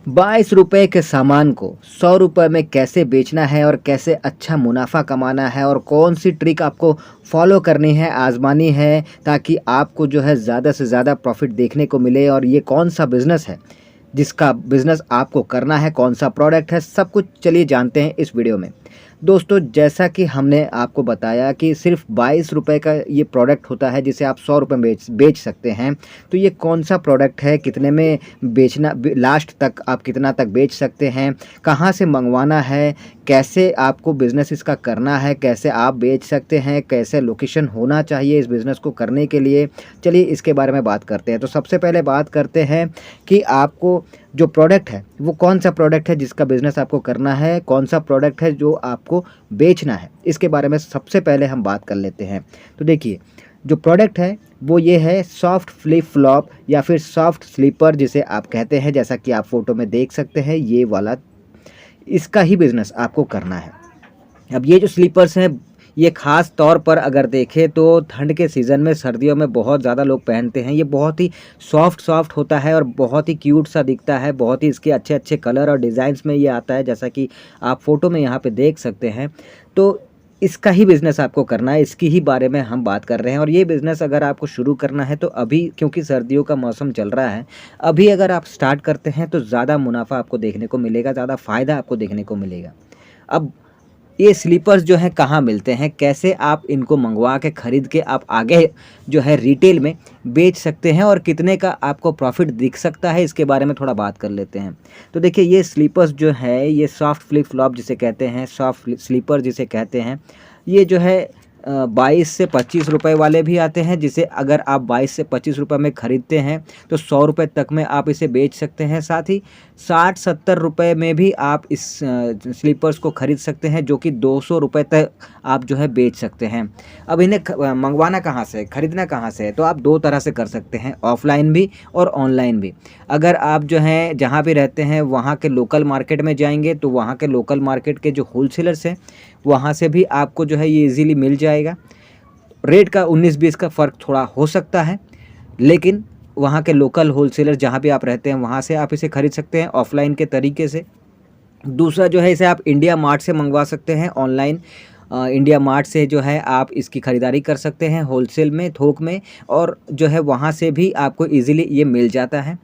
₹22 के सामान को ₹100 में कैसे बेचना है और कैसे अच्छा मुनाफा कमाना है और कौन सी ट्रिक आपको फॉलो करनी है, आज़मानी है ताकि आपको जो है ज़्यादा से ज़्यादा प्रॉफ़िट देखने को मिले और ये कौन-सा बिज़नेस है, जिसका बिज़नेस आपको करना है, कौन-सा प्रोडक्ट है, सब कुछ चलिए जानते हैं इस वीडियो में। दोस्तों, जैसा कि हमने आपको बताया कि सिर्फ़ ₹22 का ये प्रोडक्ट होता है जिसे आप ₹100 में बेच बेच सकते हैं। तो ये कौन-सा प्रोडक्ट है, कितने में बेचना लास्ट तक आप कितना तक बेच सकते हैं, कहाँ से मंगवाना है, कैसे आपको बिज़नेस इसका करना है, कैसे आप बेच सकते हैं, कैसे लोकेशन होना चाहिए इस बिज़नेस को करने के लिए। चलिए इसके बारे में बात करते हैं। तो सबसे पहले बात करते हैं कि आपको जो प्रोडक्ट है वो कौन-सा प्रोडक्ट है जिसका बिज़नेस आपको करना है, कौन-सा प्रोडक्ट है जो आपको बेचना है, इसके बारे में सबसे पहले हम बात कर लेते हैं। तो देखिए, जो प्रोडक्ट है वो ये है सॉफ्ट फ्लिप फ्लॉप या फिर सॉफ्ट स्लीपर जिसे आप कहते हैं, जैसा कि आप फ़ोटो में देख सकते हैं ये वाला, इसका ही बिज़नेस आपको करना है। अब ये जो स्लीपर्स हैं, ये ख़ास तौर पर अगर देखें तो ठंड के सीज़न में, सर्दियों में बहुत ज़्यादा लोग पहनते हैं। ये बहुत ही सॉफ्ट होता है और बहुत ही क्यूट सा दिखता है, बहुत ही इसके अच्छे-अच्छे कलर और डिज़ाइंस में ये आता है, जैसा कि आप फ़ोटो में यहाँ पे देख सकते हैं। तो इसका ही बिज़नेस आपको करना है, इसकी ही बारे में हम बात कर रहे हैं और ये बिज़नेस अगर आपको शुरू करना है तो अभी, क्योंकि सर्दियों का मौसम चल रहा है, अभी अगर आप स्टार्ट करते हैं तो ज़्यादा मुनाफ़ा आपको देखने को मिलेगा, ज़्यादा फ़ायदा आपको देखने को मिलेगा। अब ये स्लीपर्स जो हैं कहाँ मिलते हैं, कैसे आप इनको मंगवा के ख़रीद के आप आगे जो है रिटेल में बेच सकते हैं और कितने का आपको प्रॉफ़िट दिख सकता है, इसके बारे में थोड़ा बात कर लेते हैं। तो देखिए, ये स्लीपर्स जो है, ये सॉफ्ट फ्लिप फ्लॉप जिसे कहते हैं, सॉफ्ट स्लीपर जिसे कहते हैं, ये जो है 22 से ₹25 वाले भी आते हैं, जिसे अगर आप 22 से ₹25 में ख़रीदते हैं तो ₹100 तक में आप इसे बेच सकते हैं। साथ ही ₹60-70 में भी आप इस स्लीपर्स को ख़रीद सकते हैं, जो कि ₹200 तक आप जो है बेच सकते हैं। अब इन्हें मंगवाना कहाँ से है, ख़रीदना कहाँ से है, तो आप 2 तरह से कर सकते हैं, ऑफ़लाइन भी और ऑनलाइन भी। अगर आप जो हैं जहाँ भी रहते हैं वहाँ के लोकल मार्केट में जाएँगे तो वहाँ के लोकल मार्केट के जो होलसेलर्स हैं, वहाँ से भी आपको जो है ये ईज़िली मिल जाएगा। रेट का 19-20 का फ़र्क थोड़ा हो सकता है, लेकिन वहाँ के लोकल होलसेलर जहाँ भी आप रहते हैं वहाँ से आप इसे खरीद सकते हैं ऑफ़लाइन के तरीके से। दूसरा जो है, इसे आप इंडिया मार्ट से मंगवा सकते हैं ऑनलाइन। इंडिया मार्ट से जो है आप इसकी ख़रीदारी कर सकते हैं होलसेल में, थोक में, और जो है वहाँ से भी आपको ईज़िली ये मिल जाता है।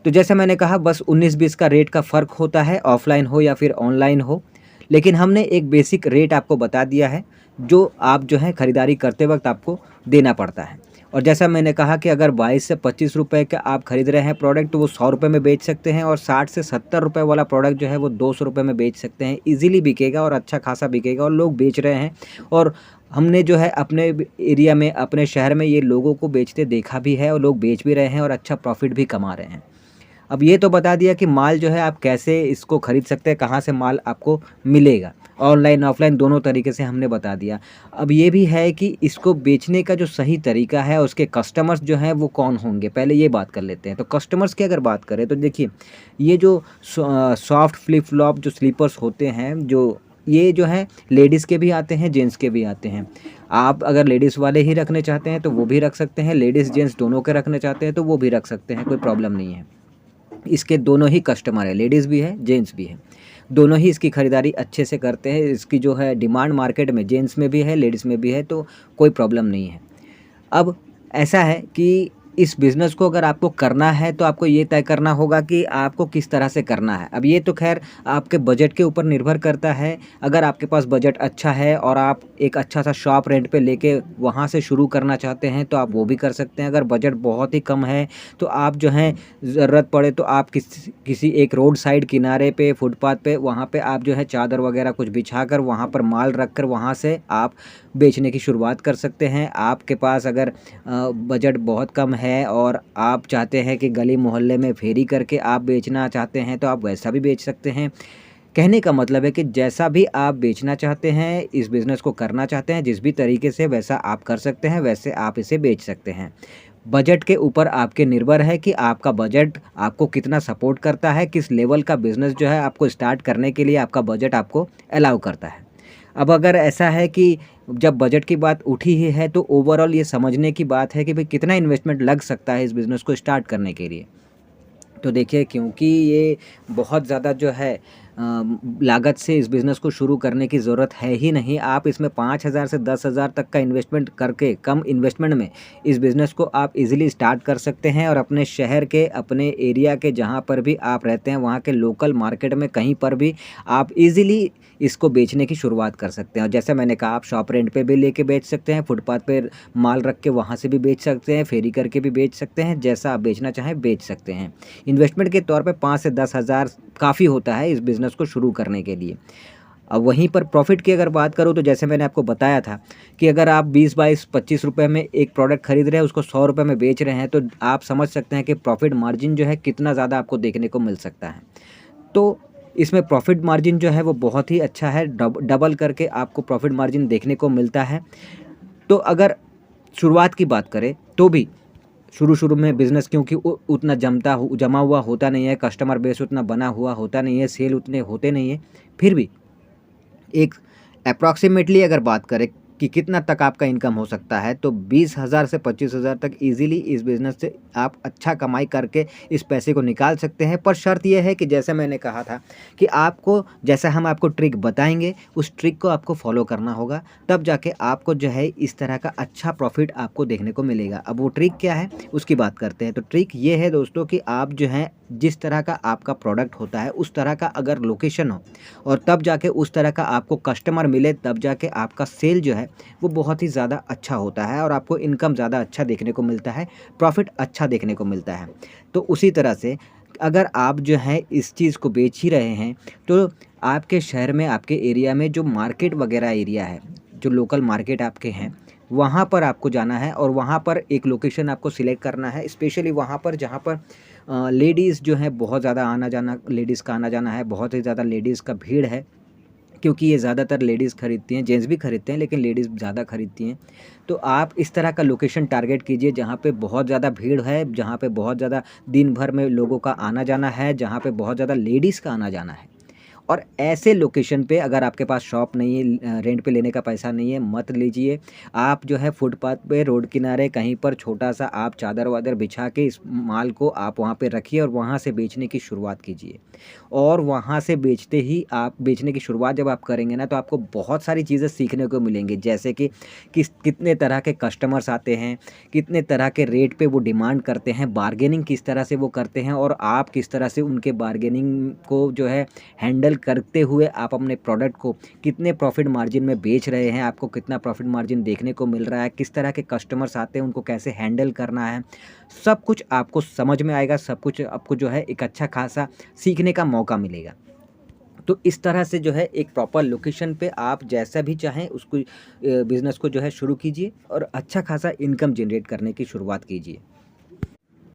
तो जैसा मैंने कहा, बस 19-20 का रेट का फ़र्क होता है, ऑफ़लाइन हो या फिर ऑनलाइन हो। लेकिन हमने एक बेसिक रेट आपको बता दिया है, जो आप जो है खरीदारी करते वक़्त आपको देना पड़ता है। और जैसा मैंने कहा कि अगर 22 से ₹25 का आप खरीद रहे हैं प्रोडक्ट, तो वो ₹100 में बेच सकते हैं, और 60 से ₹70 वाला प्रोडक्ट जो है वो ₹200 में बेच सकते हैं। ईज़िली बिकेगा और अच्छा खासा बिकेगा और लोग बेच रहे हैं। और हमने जो है अपने एरिया में, अपने शहर में ये लोगों को बेचते देखा भी है और लोग बेच भी रहे हैं और अच्छा प्रॉफ़िट भी कमा रहे हैं। अब ये तो बता दिया कि माल जो है आप कैसे इसको ख़रीद सकते हैं, कहाँ से माल आपको मिलेगा। ऑनलाइन, ऑफ़लाइन दोनों तरीके से हमने बता दिया। अब ये भी है कि इसको बेचने का जो सही तरीका है, उसके कस्टमर्स जो हैं वो कौन होंगे, पहले ये बात कर लेते हैं। तो कस्टमर्स की अगर बात करें तो देखिए, ये जो सॉफ्ट फ्लिप फ्लॉप जो स्लीपर्स होते हैं, ये जो हैं लेडीज़ के भी आते हैं, जेंट्स के भी आते हैं। आप अगर लेडीज़ वाले ही रखने चाहते हैं तो वो भी रख सकते हैं, लेडीज़ जेंट्स दोनों के रखने चाहते हैं तो वो भी रख सकते हैं, कोई प्रॉब्लम नहीं है। इसके दोनों ही कस्टमर है, लेडीज़ भी है, जेंट्स भी है। दोनों ही इसकी खरीदारी अच्छे से करते हैं। इसकी जो है डिमांड मार्केट में जेंट्स में भी है, लेडीज़ में भी है, तो कोई प्रॉब्लम नहीं है। अब ऐसा है कि इस बिज़नेस को अगर आपको करना है तो आपको ये तय करना होगा कि आपको किस तरह से करना है। अब ये तो ख़ैर आपके बजट के ऊपर निर्भर करता है। अगर आपके पास बजट अच्छा है और आप एक अच्छा-सा शॉप रेंट पे लेके वहाँ से शुरू करना चाहते हैं तो आप वो भी कर सकते हैं। अगर बजट बहुत ही कम है तो आप जो है, ज़रूरत पड़े तो आप किसी एक रोड साइड किनारे पे, फुटपाथ पे, वहाँ पे आप जो है चादर वग़ैरह कुछ बिछाकर वहाँ पर माल रख कर वहाँ से आप बेचने की शुरुआत कर सकते हैं। आपके पास अगर बजट बहुत कम है और आप चाहते हैं कि गली मोहल्ले में फेरी करके आप बेचना चाहते हैं तो आप वैसा भी बेच सकते हैं। कहने का मतलब है कि जैसा भी आप बेचना चाहते हैं, इस बिज़नेस को करना चाहते हैं, जिस भी तरीके से, वैसा आप कर सकते हैं, वैसे आप इसे बेच सकते हैं। बजट के ऊपर आपके निर्भर है कि आपका बजट आपको कितना सपोर्ट करता है, किस लेवल का बिज़नेस जो है आपको स्टार्ट करने के लिए आपका बजट आपको अलाउ करता है। अब अगर ऐसा है कि जब बजट की बात उठी ही है तो ओवरऑल ये समझने की बात है कि भाई कितना इन्वेस्टमेंट लग सकता है इस बिज़नेस को स्टार्ट करने के लिए। तो देखिए, क्योंकि ये बहुत ज़्यादा जो है लागत से इस बिज़नेस को शुरू करने की ज़रूरत है ही नहीं। आप इसमें 5,000 से 10,000 तक का इन्वेस्टमेंट करके, कम इन्वेस्टमेंट में इस बिज़नेस को आप ईज़िली स्टार्ट कर सकते हैं और अपने शहर के, अपने एरिया के, जहाँ पर भी आप रहते हैं वहाँ के लोकल मार्केट में कहीं पर भी आप ईज़िली इसको बेचने की शुरुआत कर सकते हैं। और जैसे मैंने कहा, आप शॉप रेंट पे भी लेके बेच सकते हैं, फुटपाथ पे माल रख के वहाँ से भी बेच सकते हैं, फेरी करके भी बेच सकते हैं, जैसा आप बेचना चाहें बेच सकते हैं। इन्वेस्टमेंट के तौर पे 5 से 10,000 काफ़ी होता है इस बिज़नेस को शुरू करने के लिए। अब वहीं पर प्रॉफ़िट की अगर बात करूँ, तो जैसे मैंने आपको बताया था कि अगर आप 20, 22, 25 रुपए में एक प्रोडक्ट खरीद रहे हैं, उसको 100 रुपए में बेच रहे हैं, तो आप समझ सकते हैं कि प्रॉफ़िट मार्जिन जो है कितना ज़्यादा आपको देखने को मिल सकता है। तो इसमें प्रॉफ़िट मार्जिन जो है वो बहुत ही अच्छा है, डबल करके आपको प्रॉफ़िट मार्जिन देखने को मिलता है। तो अगर शुरुआत की बात करें, तो भी शुरू-शुरू में बिज़नेस, क्योंकि उतना जमा हुआ होता नहीं है, कस्टमर बेस उतना बना हुआ होता नहीं है, सेल उतने होते नहीं हैं, फिर भी एक अप्रॉक्सिमेटली अगर बात करें कि कितना तक आपका इनकम हो सकता है, तो 20,000 से 25,000 तक ईज़िली इस बिज़नेस से आप अच्छा कमाई करके इस पैसे को निकाल सकते हैं। पर शर्त ये है कि जैसे मैंने कहा था कि आपको, जैसा हम आपको ट्रिक बताएँगे, उस ट्रिक को आपको फ़ॉलो करना होगा, तब जाके आपको जो है इस तरह का अच्छा प्रॉफ़िट आपको देखने को मिलेगा। अब वो ट्रिक क्या है, उसकी बात करते हैं। तो ट्रिक ये है दोस्तों कि आप जो हैं, जिस तरह का आपका प्रोडक्ट होता है, उस तरह का अगर लोकेशन हो और तब जाके उस तरह का आपको कस्टमर मिले, तब जाके आपका सेल जो है वो बहुत ही ज़्यादा अच्छा होता है और आपको इनकम ज़्यादा अच्छा देखने को मिलता है, प्रॉफ़िट अच्छा देखने को मिलता है। तो उसी तरह से अगर आप जो है इस चीज़ को बेच ही रहे हैं, तो आपके शहर में, आपके एरिया में जो मार्केट वग़ैरह एरिया है, जो लोकल मार्केट आपके हैं, वहाँ पर आपको जाना है और वहाँ पर एक लोकेशन आपको सिलेक्ट करना है। स्पेशली वहाँ पर जहाँ पर लेडीज़ जो हैं बहुत ज़्यादा आना-जाना, लेडीज़ का आना-जाना है, बहुत ही ज़्यादा लेडीज़ का भीड़ है। क्योंकि ये ज़्यादातर लेडीज़ खरीदती हैं, जेंट्स भी खरीदते हैं लेकिन लेडीज़ ज़्यादा खरीदती हैं। तो आप इस तरह का लोकेशन टारगेट कीजिए जहाँ पे बहुत ज़्यादा भीड़ है, जहाँ पे बहुत ज़्यादा दिन भर में लोगों का आना-जाना है, जहाँ पे बहुत ज़्यादा लेडीज़ का आना-जाना है। और ऐसे लोकेशन पे अगर आपके पास शॉप नहीं है, रेंट पे लेने का पैसा नहीं है, मत लीजिए। आप जो है फुटपाथ पे, रोड किनारे कहीं पर छोटा-सा आप चादर-वादर बिछा के इस माल को आप वहाँ पे रखिए और वहाँ से बेचने की शुरुआत कीजिए। और वहाँ से बेचते ही आप बेचने की शुरुआत जब आप करेंगे ना, तो आपको बहुत सारी चीज़ें सीखने को मिलेंगी। जैसे कि कितने तरह के कस्टमर्स आते हैं, कितने तरह के रेट पे वो डिमांड करते हैं, बार्गेनिंग किस तरह से वो करते हैं और आप किस तरह से उनके बार्गेनिंग को जो है हैंडल करते हुए आप अपने प्रोडक्ट को कितने प्रॉफिट मार्जिन में बेच रहे हैं, आपको कितना प्रॉफिट मार्जिन देखने को मिल रहा है, किस तरह के कस्टमर्स आते हैं, उनको कैसे हैंडल करना है, सब कुछ आपको समझ में आएगा, सब कुछ आपको जो है एक अच्छा खासा सीखने का मौका मिलेगा। तो इस तरह से जो है एक प्रॉपर लोकेशन पे आप जैसा भी चाहें उसको बिज़नेस को जो है शुरू कीजिए और अच्छा खासा इनकम जनरेट करने की शुरुआत कीजिए।